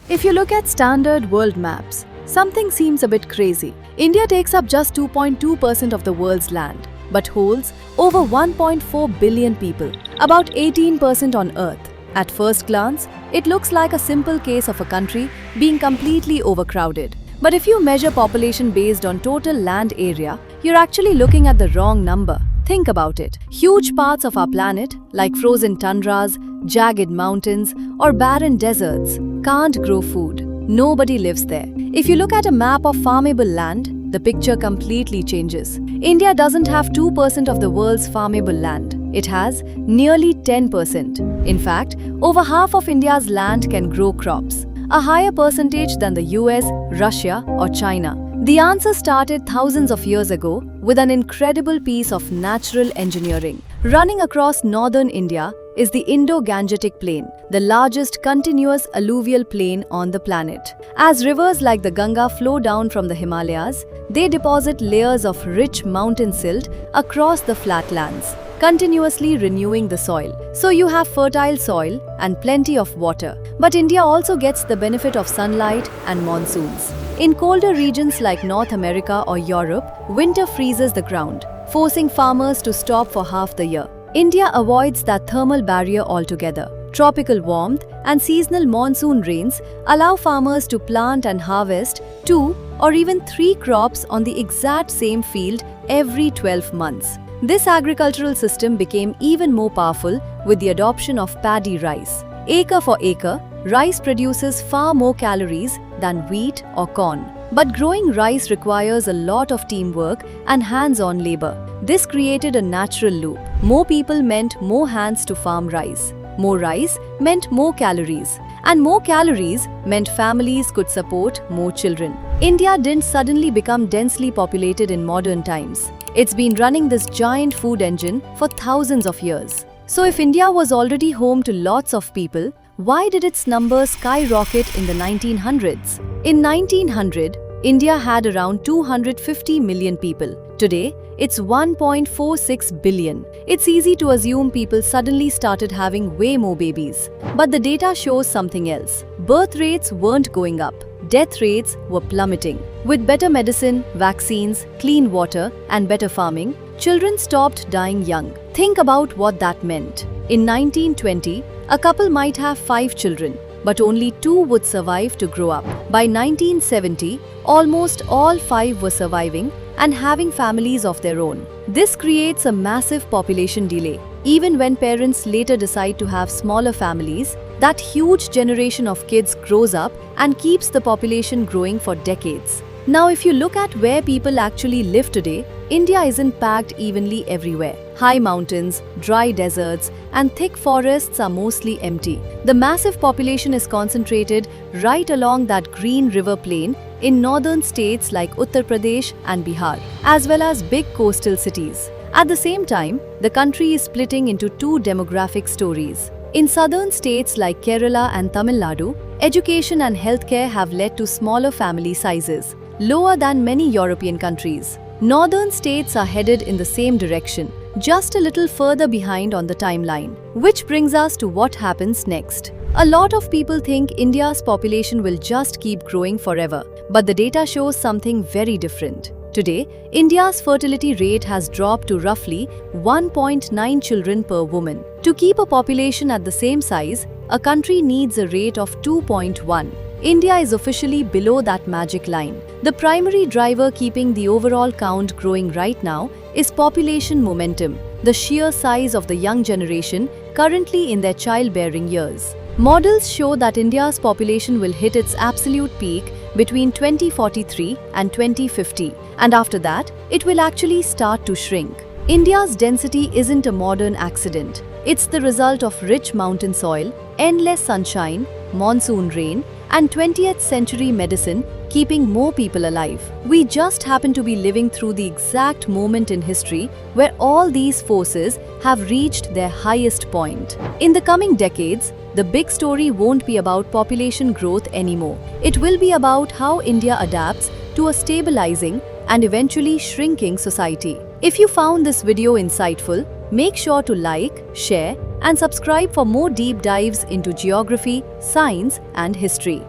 If you look at standard world maps, something seems a bit crazy. India takes up just 2.2% of the world's land, but holds over 1.4 billion people, about 18% on Earth. At first glance, it looks like a simple case of a country being completely overcrowded. But if you measure population based on total land area, you're actually looking at the wrong number. Think about it. Huge parts of our planet, like frozen tundras, jagged mountains, or barren deserts, can't grow food. Nobody lives there. If you look at a map of farmable land, the picture completely changes. India doesn't have 2% of the world's farmable land. It has nearly 10%. In fact, over half of India's land can grow crops, a higher percentage than the US, Russia, or China. The answer started thousands of years ago with an incredible piece of natural engineering. Running across northern India is the Indo-Gangetic Plain, the largest continuous alluvial plain on the planet. As rivers like the Ganga flow down from the Himalayas, they deposit layers of rich mountain silt across the flatlands, continuously renewing the soil. So you have fertile soil and plenty of water. But India also gets the benefit of sunlight and monsoons. In colder regions like North America or Europe, winter freezes the ground, forcing farmers to stop for half the year. India avoids that thermal barrier altogether. Tropical warmth and seasonal monsoon rains allow farmers to plant and harvest 2 or even 3 crops on the exact same field every 12 months. This agricultural system became even more powerful with the adoption of paddy rice. Acre for acre, rice produces far more calories than wheat or corn. But growing rice requires a lot of teamwork and hands-on labor. This created a natural loop. More people meant more hands to farm rice. More rice meant more calories. And more calories meant families could support more children. India didn't suddenly become densely populated in modern times. It's been running this giant food engine for thousands of years. So if India was already home to lots of people, why did its numbers skyrocket in the 1900s? In 1900, India had around 250 million people. Today, it's 1.46 billion. It's easy to assume people suddenly started having way more babies. But the data shows something else. Birth rates weren't going up. Death rates were plummeting. With better medicine, vaccines, clean water, and better farming, children stopped dying young. Think about what that meant. In 1920, a couple might have 5 children, but only 2 would survive to grow up. By 1970, almost all 5 were surviving and having families of their own. This creates a massive population delay. Even when parents later decide to have smaller families, that huge generation of kids grows up and keeps the population growing for decades. Now, if you look at where people actually live today, India isn't packed evenly everywhere. High mountains, dry deserts, and thick forests are mostly empty. The massive population is concentrated right along that green river plain in northern states like Uttar Pradesh and Bihar, as well as big coastal cities. At the same time, the country is splitting into 2 demographic stories. In southern states like Kerala and Tamil Nadu, education and healthcare have led to smaller family sizes, lower than many European countries. Northern states are headed in the same direction, just a little further behind on the timeline. Which brings us to what happens next. A lot of people think India's population will just keep growing forever, but the data shows something very different. Today, India's fertility rate has dropped to roughly 1.9 children per woman. To keep a population at the same size, a country needs a rate of 2.1. India is officially below that magic line. The primary driver keeping the overall count growing right now is population momentum, the sheer size of the young generation currently in their childbearing years. Models show that India's population will hit its absolute peak between 2043 and 2050, and after that, it will actually start to shrink. India's density isn't a modern accident. It's the result of rich mountain soil, endless sunshine, monsoon rain, and 20th century medicine keeping more people alive. We just happen to be living through the exact moment in history where all these forces have reached their highest point. In the coming decades, the big story won't be about population growth anymore. It will be about how India adapts to a stabilizing and eventually shrinking society. If you found this video insightful, make sure to like, share, and subscribe for more deep dives into geography, science, and history.